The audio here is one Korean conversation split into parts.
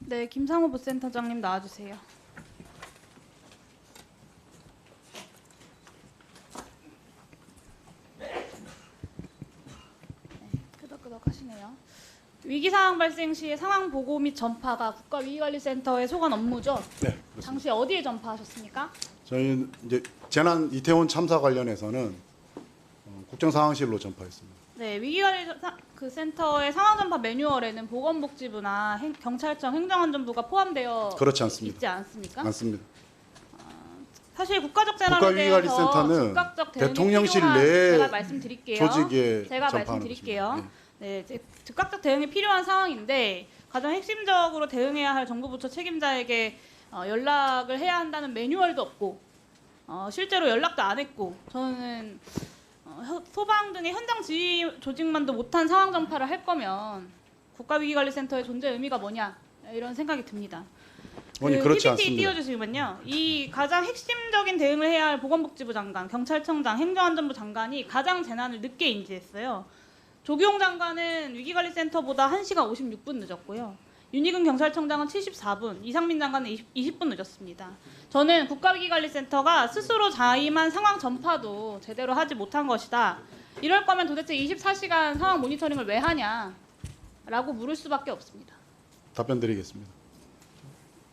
네, 김상호 부센터장님 나와주세요. 끄덕끄덕 하시네요. 위기 상황 발생 시의 상황 보고 및 전파가 국가위기관리센터의 소관 업무죠. 네, 그렇습니다. 당시 어디에 전파하셨습니까? 저희는 이제 재난 이태원 참사 관련해서는 국정상황실로 전파했습니다. 네, 위기관리 센터의 상황 전파 매뉴얼에는 보건복지부나 경찰청, 행정안전부가 포함되어 그렇지 않습니다. 있지 않습니까? 않습니다. 사실 국가적 재난에 대해서 국가위기관리센터는 즉각적 대응이 대통령실 필요한, 내에 제가 말씀드릴게요. 조직에 제가 전파하는 말씀드릴게요. 것입니다. 네, 즉각적 대응이 필요한 상황인데 가장 핵심적으로 대응해야 할 정부 부처 책임자에게 연락을 해야 한다는 매뉴얼도 없고 실제로 연락도 안 했고 저는 소방 등의 현장 지휘 조직만도 못한 상황 전파를 할 거면 국가위기관리센터의 존재 의미가 뭐냐 이런 생각이 듭니다. 그렇지 PPT 않습니다. 띄워주시면요. 이 가장 핵심적인 대응을 해야 할 보건복지부 장관, 경찰청장, 행정안전부 장관이 가장 재난을 늦게 인지했어요. 조기용 장관은 위기관리센터보다 1시간 56분 늦었고요. 윤희근 경찰청장은 74분, 이상민 장관은 20분 늦었습니다. 저는 국가위기관리센터가 스스로 자임한 상황 전파도 제대로 하지 못한 것이다. 이럴 거면 도대체 24시간 상황 모니터링을 왜 하냐? 라고 물을 수밖에 없습니다. 답변 드리겠습니다.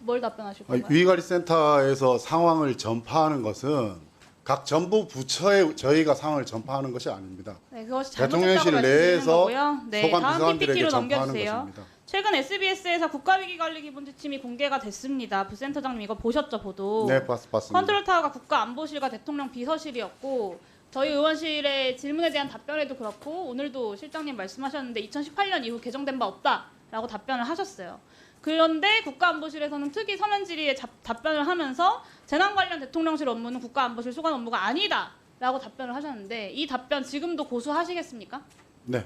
뭘 답변하실 건가요? 위기관리센터에서 상황을 전파하는 것은 각 정부 부처에 저희가 상황을 전파하는 것이 아닙니다. 네, 그것이 대통령실 잘못됐다고 말씀드리는 내에서 거고요. 네, 소관 다음 비서관들에게 PPT로 전파하는 넘겨주세요. 것입니다. 최근 SBS에서 국가위기관리기본지침이 공개가 됐습니다. 부센터장님 이거 보셨죠, 보도? 네, 봤습니다. 컨트롤타워가 국가안보실과 대통령 비서실이었고 저희 의원실의 질문에 대한 답변에도 그렇고 오늘도 실장님 말씀하셨는데 2018년 이후 개정된 바 없다라고 답변을 하셨어요. 그런데 국가안보실에서는 특이 서면 질의에 답변을 하면서 재난 관련 대통령실 업무는 국가안보실 소관 업무가 아니다라고 답변을 하셨는데 이 답변 지금도 고수하시겠습니까? 네.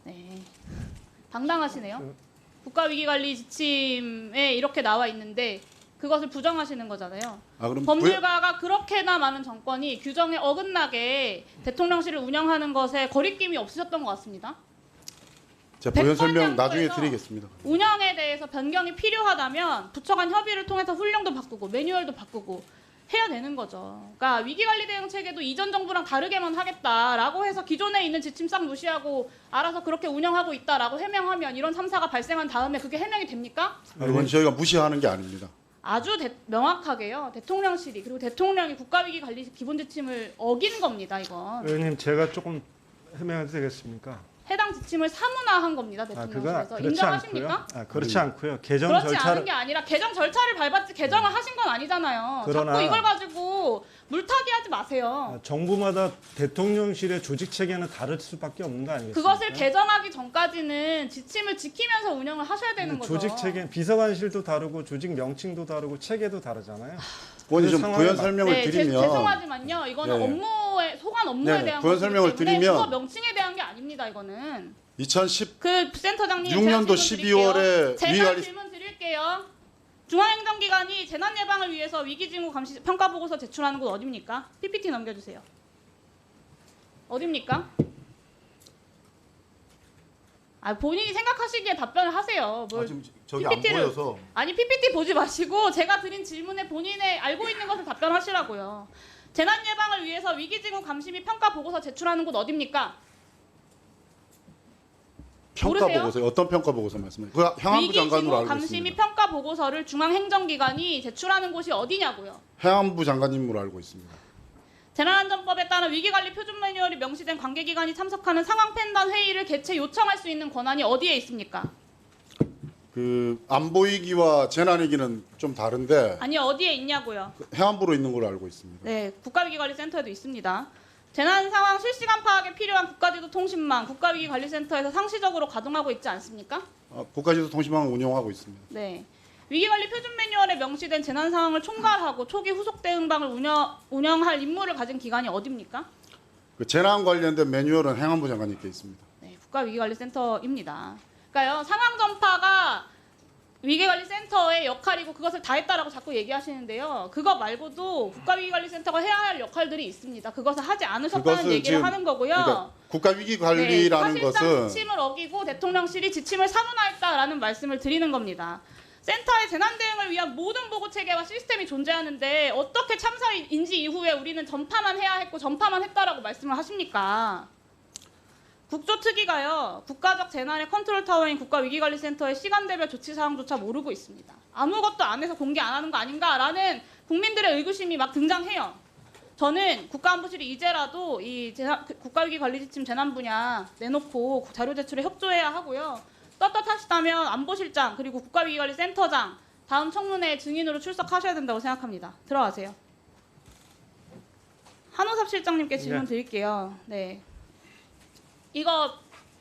네. 당당하시네요. 국가위기관리 지침에 이렇게 나와 있는데 그것을 부정하시는 거잖아요. 그럼 법률가가 그렇게나 많은 정권이 규정에 어긋나게 대통령실을 운영하는 것에 거리낌이 없으셨던 것 같습니다. 제 부연 설명 백번 나중에 양보해서 드리겠습니다. 운영에 대해서 변경이 필요하다면 부처 간 협의를 통해서 훈령도 바꾸고 매뉴얼도 바꾸고 해야 되는 거죠. 그러니까 위기관리 대응 체계도 이전 정부랑 다르게만 하겠다라고 해서 기존에 있는 지침 싹 무시하고 알아서 그렇게 운영하고 있다라고 해명하면 이런 참사가 발생한 다음에 그게 해명이 됩니까? 이건 저희가 무시하는 게 아닙니다. 아주 명확하게요. 대통령실이 그리고 대통령이 국가위기관리 기본지침을 어긴 겁니다. 이건 의원님 제가 조금 해명해도 되겠습니까? 해당 지침을 사문화한 겁니다. 그건 대통령실에서 그렇지 인정하십니까? 않고요. 그렇지 않고요. 개정 그렇지 절차를 않은 게 아니라 개정 절차를 밟았지 개정을 하신 건 아니잖아요. 그러나- 자꾸 이걸 가지고 물타기 하지 마세요. 정부마다 대통령실의 조직 체계는 다를 수밖에 없는 거 아니겠습니까? 그것을 개정하기 전까지는 지침을 지키면서 운영을 하셔야 되는 거죠. 조직 체계, 비서관실도 다르고 조직 명칭도 다르고 체계도 다르잖아요. 의원님 좀 상황에 부연 맞- 설명을 네, 드리면 죄송하지만요. 이거는 네. 업무에 소관 업무에 네, 대한 부연 거기 설명을 때문에 드리면 부서 명칭에 대한 게 아닙니다. 이거는 2010 그 센터장님 6년도 제가 질문 12월에 드릴게요. 제가 위기관리 질문 드릴게요. 중앙행정기관이 재난 예방을 위해서 위기징후 감시 평가 보고서 제출하는 곳 어디입니까? PPT 넘겨주세요. 어디입니까? 본인이 생각하시기에 답변을 하세요. 뭘 지금 저기 PPT 를 안 보여서 아니 PPT 보지 마시고 제가 드린 질문에 본인의 알고 있는 것을 답변하시라고요. 재난 예방을 위해서 위기징후 감시 및 평가 보고서 제출하는 곳 어디입니까? 평가 모르세요? 보고서 어떤 평가 보고서 말씀하세요? 그 향안부 장관으로 위기징후 알고 감시 및 있습니다. 평가 보고서를 중앙행정기관이 제출하는 곳이 어디냐고요. 향안부 장관님으로 알고 있습니다. 재난안전법에 따른 위기관리 표준 매뉴얼이 명시된 관계기관이 참석하는 상황 판단 회의를 개최 요청할 수 있는 권한이 어디에 있습니까? 그 안보위기와 재난위기는 좀 다른데 아니 어디에 있냐고요. 해안부로 있는 걸로 알고 있습니다. 네, 국가위기관리센터에도 있습니다. 재난 상황 실시간 파악에 필요한 국가지도 통신망 국가위기관리센터에서 상시적으로 가동하고 있지 않습니까? 국가지도 통신망을 운영하고 있습니다. 네. 위기관리 표준 매뉴얼에 명시된 재난 상황을 총괄하고 초기 후속 대응방을 운영할 임무를 가진 기관이 어디입니까? 그 재난 관련된 매뉴얼은 행안부 장관님께 있습니다. 네, 국가위기관리센터입니다. 그러니까요, 상황 전파가 위기관리센터의 역할이고 그것을 다 했다라고 자꾸 얘기하시는데요. 그거 말고도 국가위기관리센터가 해야 할 역할들이 있습니다. 그것을 하지 않으셨다는 그것은 얘기를 지금 하는 거고요. 그러니까 국가위기관리라는 네, 사실상 것은 지침을 어기고 대통령실이 지침을 사문화했다라는 말씀을 드리는 겁니다. 센터의 재난 대응을 위한 모든 보고 체계와 시스템이 존재하는데 어떻게 참사 인지 이후에 우리는 전파만 해야 했고 전파만 했다라고 말씀을 하십니까? 국조특위가요, 국가적 재난의 컨트롤 타워인 국가위기관리센터의 시간대별 조치 사항조차 모르고 있습니다. 아무것도 안 해서 공개 안 하는 거 아닌가라는 국민들의 의구심이 막 등장해요. 저는 국가안보실이 이제라도 이 국가위기관리지침 재난 분야 내놓고 자료 제출에 협조해야 하고요. 떳떳하시다면 안보실장 그리고 국가위기관리센터장 다음 청문회 증인으로 출석하셔야 된다고 생각합니다. 들어가세요. 한우섭 실장님께 질문 드릴게요. 네. 이거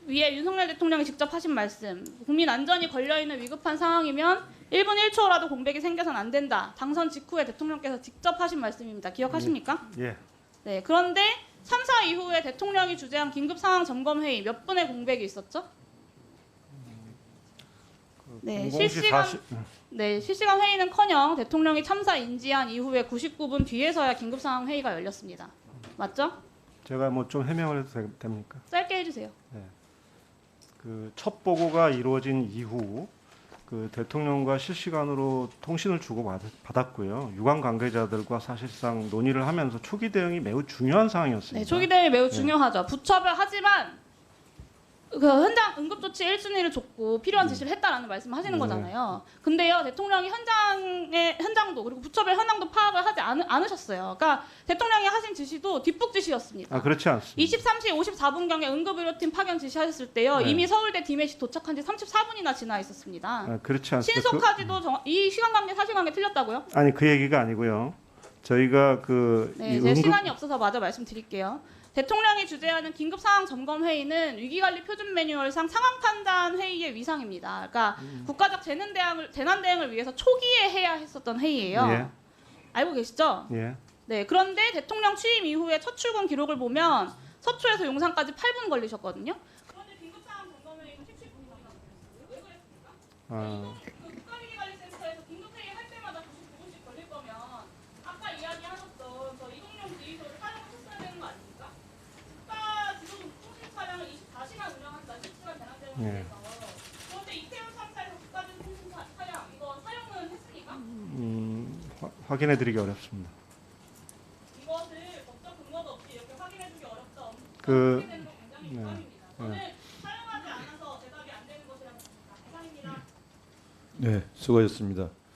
위에 윤석열 대통령이 직접 하신 말씀. 국민 안전이 걸려있는 위급한 상황이면 1분 1초라도 공백이 생겨서는 안 된다. 당선 직후에 대통령께서 직접 하신 말씀입니다. 기억하십니까? 예. 네. 그런데 참사 이후에 대통령이 주재한 긴급상황점검회의 몇 분의 공백이 있었죠? 네, 00시 실시간 회의는커녕 대통령이 참사 인지한 이후에 99분 뒤에서야 긴급상황 회의가 열렸습니다. 맞죠? 제가 뭐 좀 해명을 해도 됩니까? 짧게 해주세요. 그 첫 보고가 이루어진 이후 그 대통령과 실시간으로 통신을 주고 받았고요. 유관 관계자들과 사실상 논의를 하면서 초기 대응이 매우 중요한 상황이었습니다. 네, 초기 대응이 매우 중요하죠. 부처별 하지만 그 현장 응급조치 1순위를 줬고 필요한 지시를 했다라는 말씀을 하시는 거잖아요. 근데요, 대통령이 현장도 그리고 부처별 현황도 파악을 하지 않으셨어요. 그러니까 대통령이 하신 지시도 뒷북 지시였습니다. 그렇지 않습니다. 23시 54분경에 응급의료팀 파견 지시하셨을 때요, 네. 이미 서울대 디met이 도착한 지 34분이나 지나 있었습니다. 그렇지 않습니다. 신속하지도 이 시간관계 사실관계 틀렸다고요? 아니 그 얘기가 아니고요. 저희가 그 네, 제 시간이 없어서 마저 말씀드릴게요. 대통령이 주재하는 긴급상황점검회의는 위기관리 표준 매뉴얼상 상황판단 회의의 위상입니다. 그러니까 국가적 재난 대응을 위해서 초기에 해야 했었던 회의예요. 예. 알고 계시죠? 예. 네, 그런데 대통령 취임 이후에 첫 출근 기록을 보면 서초에서 용산까지 8분 걸리셨거든요. 그런데 긴급상황점검회의는 17분이 넘었어요. 왜 그랬습니까? 그 국가위기관리센터에서 긴급회의 할 때마다 99분씩 걸릴 거면 아까 이야기하셨던 저 이동용 지휘소를 사용하셨어야 되는 거 아닙니까? 국가 지금 통신 차량을 24시간 운영한다. 실시간 재난 대응을 예. 위해서. 그런데 이태원 참사에서 국가 통신 차량 이거 사용은 했습니까? 확인해드리기 어렵습니다. 이것을 법적 근거도 없이 이렇게 확인해주기 어렵다. 그- 되는 건 굉장히 유감입니다. 저는 사용하지 않아서 대답이 안 되는 것이라고 봅니다. 이상입니다. 네, 수고하셨습니다.